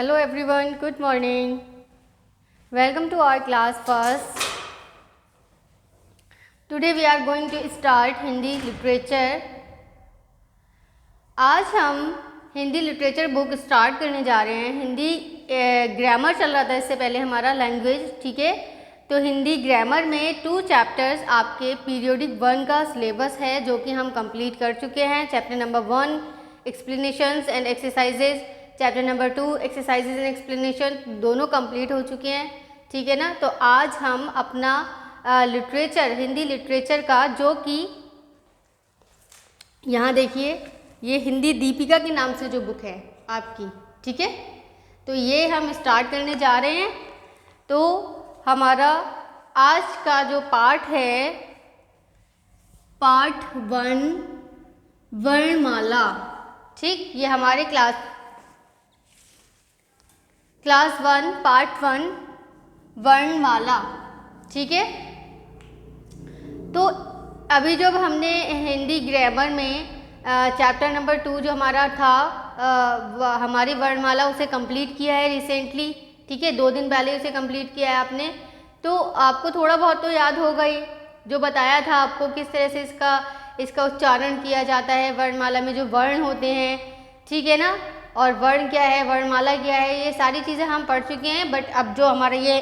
Hello everyone, good morning. Welcome to our class first. Today we are going to start Hindi literature. आज हम Hindi literature book start करने जा रहे हैं. Hindi grammar चल रहा था इससे पहले हमारा लैंग्वेज, ठीक है. तो हिंदी ग्रामर में 2 चैप्टर्स आपके पीरियोडिक 1 का सिलेबस है जो कि हम कंप्लीट कर चुके हैं. Chapter number 1 explanations and exercises, chapter number 2 exercises and explanation, दोनों कंप्लीट हो चुके हैं, ठीक है ना. तो आज हम अपना लिटरेचर, हिंदी लिटरेचर का, जो कि यहाँ देखिए, ये हिंदी दीपिका के नाम से जो बुक है आपकी, ठीक है. तो ये हम स्टार्ट करने जा रहे हैं. तो हमारा आज का जो पार्ट है, पार्ट 1 वर्णमाला, ठीक. ये हमारे क्लास 1 पार्ट 1 वर्णमाला, ठीक है. तो अभी जब हमने हिंदी ग्रामर में चैप्टर नंबर 2 जो हमारा था, हमारी वर्णमाला, उसे कंप्लीट किया है रिसेंटली, ठीक है. 2 दिन पहले उसे कंप्लीट किया है आपने. तो आपको थोड़ा बहुत तो याद होगा ही, जो बताया था आपको किस तरह से इसका उच्चारण किया जाता है. वर्णमाला में जो वर्ण होते हैं, ठीक है ना, और वर्ण क्या है, वर्णमाला क्या है, ये सारी चीज़ें हम पढ़ चुके हैं. बट अब जो हमारा ये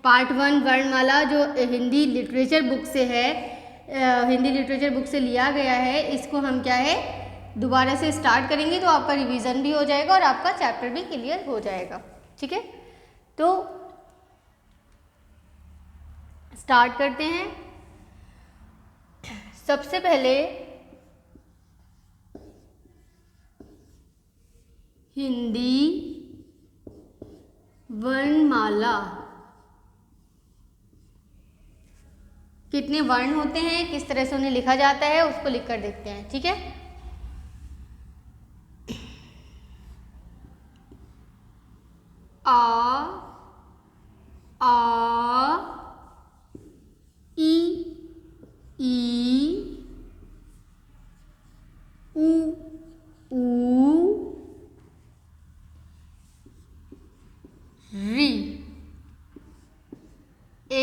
पार्ट 1 वर्णमाला जो हिंदी लिटरेचर बुक से है, हिंदी लिटरेचर बुक से लिया गया है, इसको हम क्या है दोबारा से स्टार्ट करेंगे. तो आपका रिवीजन भी हो जाएगा और आपका चैप्टर भी क्लियर हो जाएगा, ठीक है. तो स्टार्ट करते हैं. सबसे पहले हिंदी वर्णमाला, कितने वर्ण होते हैं, किस तरह से उन्हें लिखा जाता है, उसको लिखकर देखते हैं, ठीक है. आ ई ऊ री ए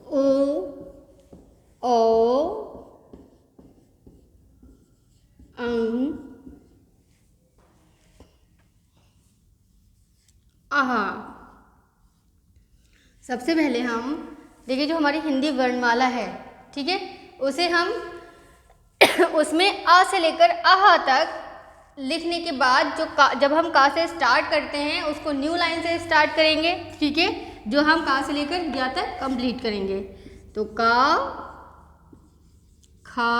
ओ आहा. सबसे पहले हम देखिए, जो हमारी हिंदी वर्णमाला है, ठीक है, उसे हम उसमें आ से लेकर आहा तक लिखने के बाद जब हम का से स्टार्ट करते हैं, उसको न्यू लाइन से स्टार्ट करेंगे, ठीक है. जो हम का से लेकर या तक कंप्लीट करेंगे. तो का, खा,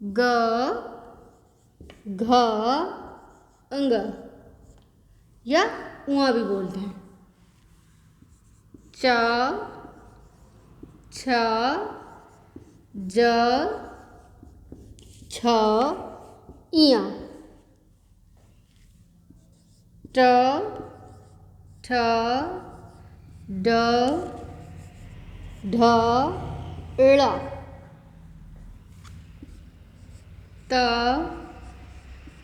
ग, घ, अंग, या उआ भी बोलते हैं. च, छ, ज, छ, इया, ट, ठ, ड, ढ, ळ, त,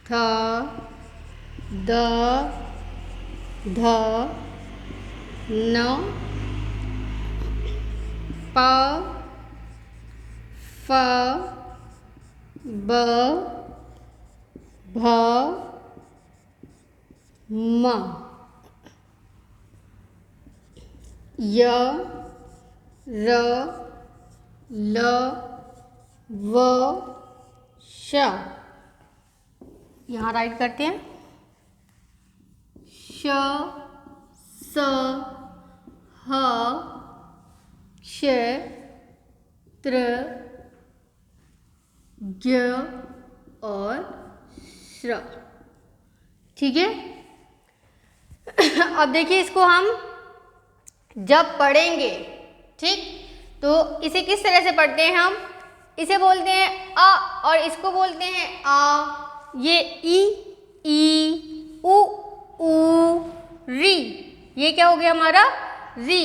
थ, द, ध, न, प, फ, ब, भ, म, य, र, ल, व, श. यहाँ राइट करते हैं. श, स, ह, श, त्र, ज्ञ और श्र, ठीक है. अब देखिए, इसको हम जब पढ़ेंगे, ठीक, तो इसे किस तरह से पढ़ते हैं हम, इसे बोलते हैं अ और इसको बोलते हैं आ। ये ई, ऊ, ऊ, री, ये क्या हो गया हमारा री।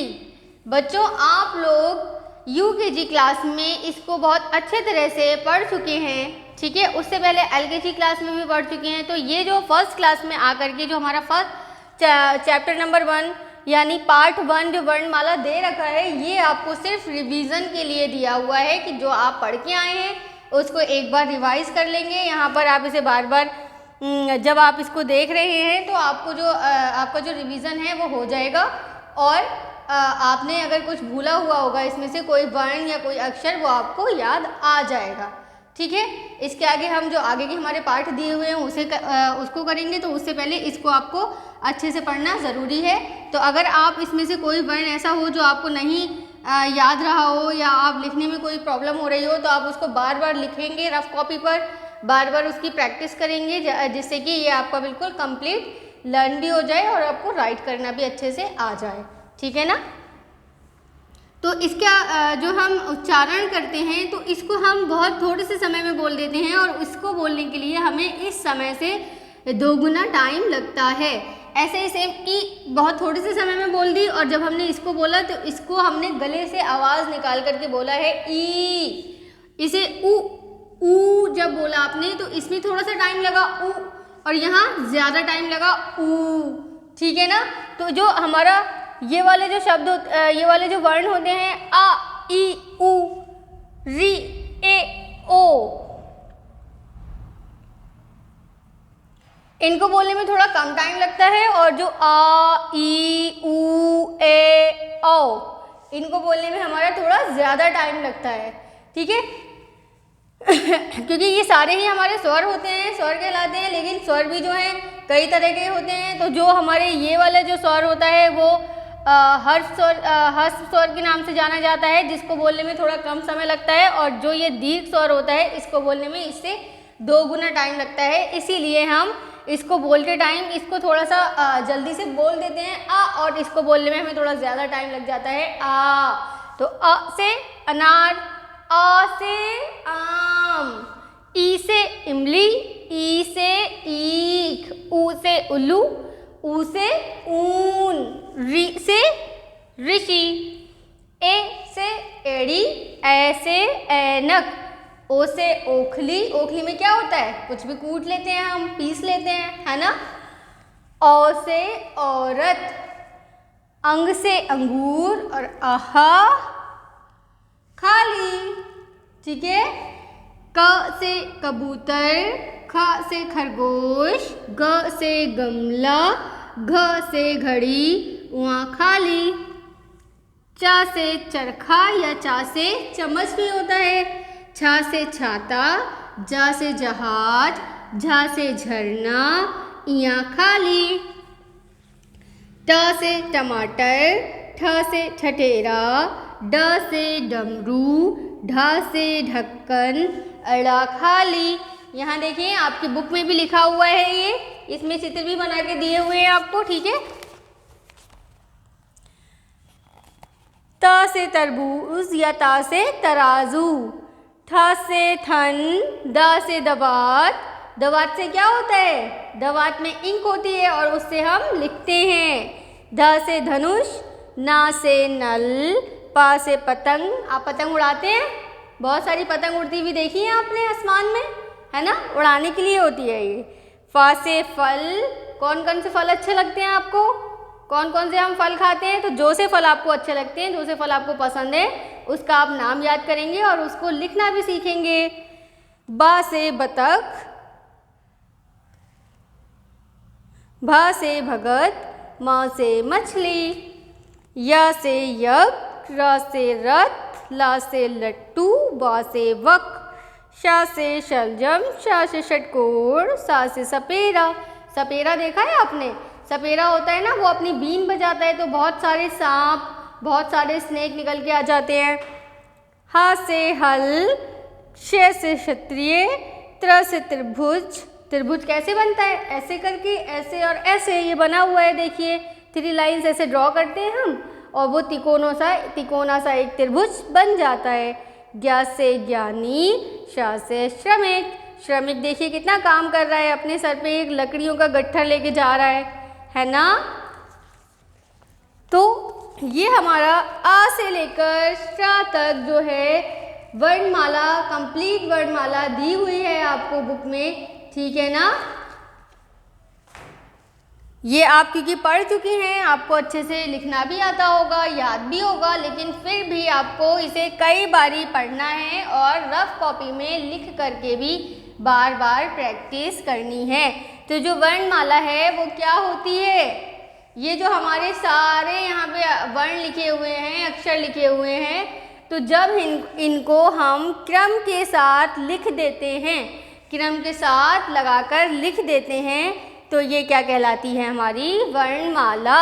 बच्चों आप लोग UKG क्लास में इसको बहुत अच्छे तरह से पढ़ चुके हैं, ठीक है। उससे पहले LKG क्लास में भी पढ़ चुके हैं। तो ये जो फर्स्ट क्लास में आकर के जो हमारा फर्स्ट चैप्टर नंबर 1 यानी पार्ट 1 जो वर्णमाला दे रखा है, ये आपको सिर्फ रिवीजन के लिए दिया हुआ है कि जो आप पढ़ के आए हैं उसको एक बार रिवाइज कर लेंगे। यहाँ पर आप इसे बार बार जब आप इसको देख रहे हैं तो आपको जो आपका जो रिवीजन है वो हो जाएगा। और आपने अगर कुछ भूला हुआ होगा इसमें से कोई वर्ण या कोई अक्षर, वो आपको याद आ जाएगा, ठीक है। इसके आगे हम जो आगे के हमारे पार्ट दिए हुए हैं उसको करेंगे। तो उससे पहले इसको आपको अच्छे से पढ़ना ज़रूरी है। तो अगर आप इसमें से कोई वर्ण ऐसा हो जो आपको नहीं याद रहा हो या आप लिखने में कोई प्रॉब्लम हो रही हो, तो आप उसको बार बार लिखेंगे रफ कॉपी पर, बार बार उसकी प्रैक्टिस करेंगे, जिससे कि ये आपका बिल्कुल कंप्लीट लर्न भी हो जाए और आपको राइट करना भी अच्छे से आ जाए, ठीक है ना। तो इसका जो हम उच्चारण करते हैं तो इसको हम बहुत थोड़े से समय में बोल देते हैं, और इसको बोलने के लिए हमें इस समय से 2 गुना टाइम लगता है। ऐसे ही सेम ई बहुत थोड़े से समय में बोल दी, और जब हमने इसको बोला तो इसको हमने गले से आवाज़ निकाल करके बोला है ई। इसे ऊ जब बोला आपने तो इसमें थोड़ा सा टाइम लगा ऊ, और यहाँ ज़्यादा टाइम लगा ऊ, ठीक है ना। तो जो हमारा ये वाले जो शब्द ये वाले जो वर्ण होते हैं आ ई उ री ए ओ, इनको बोलने में थोड़ा कम टाइम लगता है। और जो आ ई उ ए ओ, इनको बोलने में हमारा थोड़ा ज़्यादा टाइम लगता है, ठीक है। क्योंकि ये सारे ही हमारे स्वर होते हैं, स्वर कहलाते हैं। लेकिन स्वर भी जो हैं कई तरह के होते हैं। तो जो हमारे ये वाला जो स्वर होता है वो हर्ष स्वर के नाम से जाना जाता है, जिसको बोलने में थोड़ा कम समय लगता है। और जो ये दीर्घ स्वर होता है इसको बोलने में इससे 2 गुना टाइम लगता है। इसीलिए हम इसको बोलते टाइम इसको थोड़ा सा जल्दी से बोल देते हैं आ, और इसको बोलने में हमें थोड़ा ज़्यादा टाइम लग जाता है आ। तो अ से अनार, आ से आम, ई से इमली, ई से ईख, ऊ से उल्लू, ऊ से ऊन, री से ऋषि, ए से एड़ी, ए से ऐनक, ओ से ओखली। ओखली में क्या होता है, कुछ भी कूट लेते हैं हम, पीस लेते हैं, है ना। औ से औरत, अंग से अंगूर, और आहा खाली, ठीक है। क से कबूतर, ख से खरगोश, ग से गमला, घ से घड़ी, वहाँ खाली। चा से चरखा या चा से चम्मच भी होता है, छा से छाता, जा से जहाज, झा से झरना, यहाँ खाली। ट से टमाटर, ठ से ठठेरा, ड से डमरू, ढ से ढक्कन, अड़ा खाली। यहाँ देखिए आपकी बुक में भी लिखा हुआ है, ये इसमें चित्र भी बना के दिए हुए हैं आपको, ठीक है। त से तरबूज या ता से तराजू, थ से थन, द से दवात। दवात से क्या होता है, दवात में इंक होती है और उससे हम लिखते हैं। ध से धनुष, ना से नल, पा से पतंग। आप पतंग उड़ाते हैं, बहुत सारी पतंग उड़ती हुई देखी है आपने आसमान में, है ना, उड़ाने के लिए होती है ये। फा से फल, कौन कौन से फल अच्छे लगते हैं आपको, कौन कौन से हम फल खाते हैं। तो जो से फल आपको अच्छे लगते हैं, जो से फल आपको पसंद है, उसका आप नाम याद करेंगे और उसको लिखना भी सीखेंगे। बा से बतख, भा से भगत, माँ से मछली, या से यज्ञ, र से रथ, ला से लट्टू, बा से वक, शा से शलजम, शा से षटकोर, सा से सपेरा। सपेरा देखा है आपने, सपेरा होता है ना, वो अपनी बीन बजाता है तो बहुत सारे सांप, बहुत सारे स्नेक निकल के आ जाते हैं। हा से हल, श से क्षत्रिय, त्र से त्रिभुज। त्रिभुज कैसे बनता है, ऐसे करके, ऐसे और ऐसे, ये बना हुआ है देखिए, 3 लाइन्स ऐसे ड्रॉ करते हैं हम और वो तिकोना सा एक त्रिभुज बन जाता है। ज्ञा से ज्ञानी, शा से श्रमिक। श्रमिक देखिए कितना काम कर रहा है, अपने सर पे एक लकड़ियों का गट्ठर लेके जा रहा है ना। तो ये हमारा अ से लेकर श तक जो है वर्णमाला, कंप्लीट वर्णमाला दी हुई है आपको बुक में, ठीक है ना। ये आप क्योंकि पढ़ चुकी हैं, आपको अच्छे से लिखना भी आता होगा, याद भी होगा, लेकिन फिर भी आपको इसे कई बारी पढ़ना है और रफ कॉपी में लिख करके भी बार बार प्रैक्टिस करनी है। तो जो वर्णमाला है वो क्या होती है, ये जो हमारे सारे यहाँ पे वर्ण लिखे हुए हैं, अक्षर लिखे हुए हैं, तो जब इनको हम क्रम के साथ लिख देते हैं, क्रम के साथ लगाकर लिख देते हैं, तो ये क्या कहलाती है, हमारी वर्णमाला।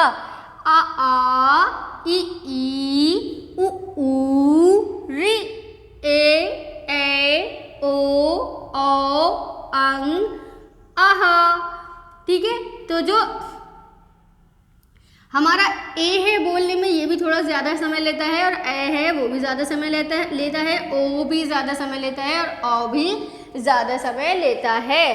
आ इ ई उ ऊ ऋ ए ओ अं अः, ठीक है। तो जो हमारा ए है बोलने में, ये भी थोड़ा ज़्यादा समय लेता है, और ए है वो भी ज़्यादा समय लेता है, ओ भी ज़्यादा समय लेता है, और औ भी ज़्यादा समय लेता है,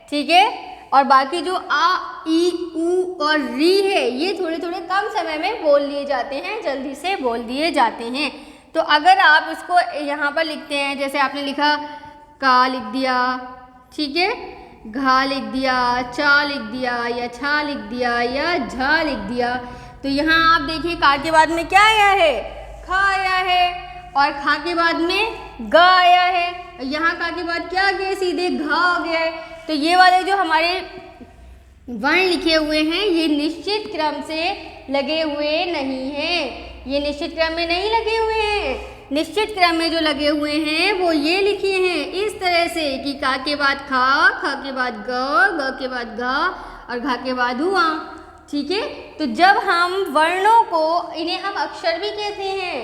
ठीक है। और बाकी जो आ ई उ और री है, ये थोड़े थोड़े कम समय में बोल लिए जाते हैं, जल्दी से बोल दिए जाते हैं। तो अगर आप इसको यहाँ पर लिखते हैं, जैसे आपने लिखा का लिख दिया, ठीक है, घा लिख दिया, चा लिख दिया, या छा लिख दिया, या झा लिख दिया, तो यहाँ आप देखिए का के बाद में क्या आया है, खा आया है, और खा के बाद में ग आया है, यहाँ का के बाद क्या आ गया, सीधे घा आ गया है। तो ये वाले जो हमारे वर्ण लिखे हुए हैं, ये निश्चित क्रम से लगे हुए नहीं हैं, ये निश्चित क्रम में नहीं लगे हुए हैं। निश्चित क्रम में जो लगे हुए हैं वो ये लिखे हैं इस तरह से कि का के बाद खा, खा के बाद ग के बाद घा, और घा के बाद हुआ, ठीक है। तो जब हम वर्णों को, इन्हें हम अक्षर भी कहते हैं,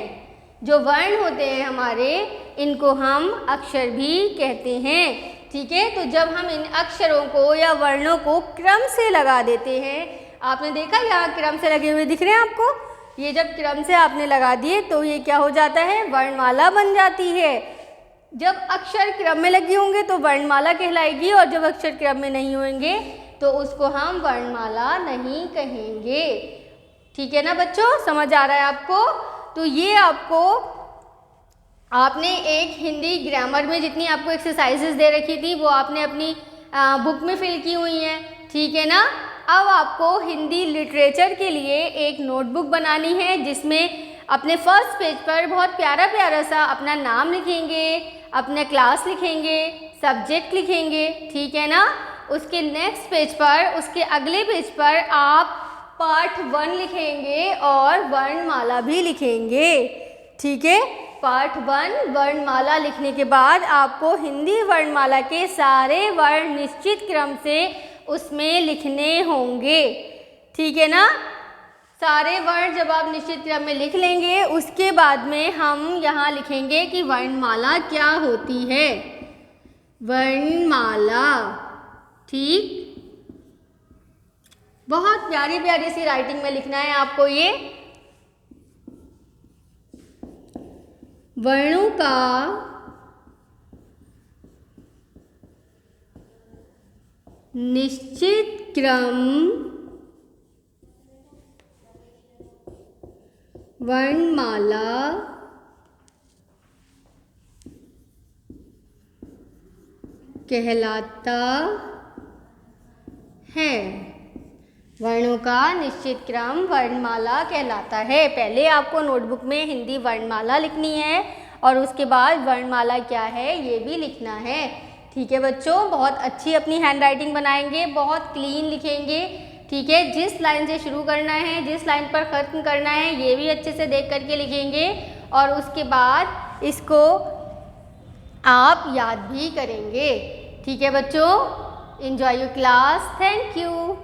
जो वर्ण होते हैं हमारे, इनको हम अक्षर भी कहते हैं, ठीक है। तो जब हम इन अक्षरों को या वर्णों को क्रम से लगा देते हैं, आपने देखा यहाँ क्रम से लगे हुए दिख रहे हैं आपको, ये जब क्रम से आपने लगा दिए तो ये क्या हो जाता है, वर्णमाला बन जाती है। जब अक्षर क्रम में लगे होंगे तो वर्णमाला कहलाएगी, और जब अक्षर क्रम में नहीं होंगे तो उसको हम वर्णमाला नहीं कहेंगे, ठीक है ना बच्चों, समझ आ रहा है आपको। तो ये आपने एक हिंदी ग्रामर में जितनी आपको एक्सरसाइजेस दे रखी थी वो आपने अपनी बुक में फिल की हुई हैं, ठीक है ना। अब आपको हिंदी लिटरेचर के लिए एक नोटबुक बनानी है, जिसमें अपने फर्स्ट पेज पर बहुत प्यारा प्यारा सा अपना नाम लिखेंगे, अपने क्लास लिखेंगे, सब्जेक्ट लिखेंगे, ठीक है ना। उसके नेक्स्ट पेज पर, उसके अगले पेज पर आप पार्ट 1 लिखेंगे और वर्णमाला भी लिखेंगे, ठीक है। पार्ट 1 वर्णमाला लिखने के बाद आपको हिंदी वर्णमाला के सारे वर्ण निश्चित क्रम से उसमें लिखने होंगे, ठीक है ना। सारे वर्ण जब आप निश्चित क्रम में लिख लेंगे, उसके बाद में हम यहाँ लिखेंगे कि वर्णमाला क्या होती है, वर्णमाला, ठीक। बहुत प्यारी प्यारी सी राइटिंग में लिखना है आपको ये। वर्णों का निश्चित क्रम वर्णमाला कहलाता है। वर्णों का निश्चित क्रम वर्णमाला कहलाता है। पहले आपको नोटबुक में हिंदी वर्णमाला लिखनी है और उसके बाद वर्णमाला क्या है ये भी लिखना है, ठीक है बच्चों। बहुत अच्छी अपनी हैंडराइटिंग बनाएंगे, बहुत क्लीन लिखेंगे, ठीक है। जिस लाइन से शुरू करना है, जिस लाइन पर ख़त्म करना है, ये भी अच्छे से देख करके लिखेंगे और उसके बाद इसको आप याद भी करेंगे, ठीक है बच्चों। Enjoy your class, thank you.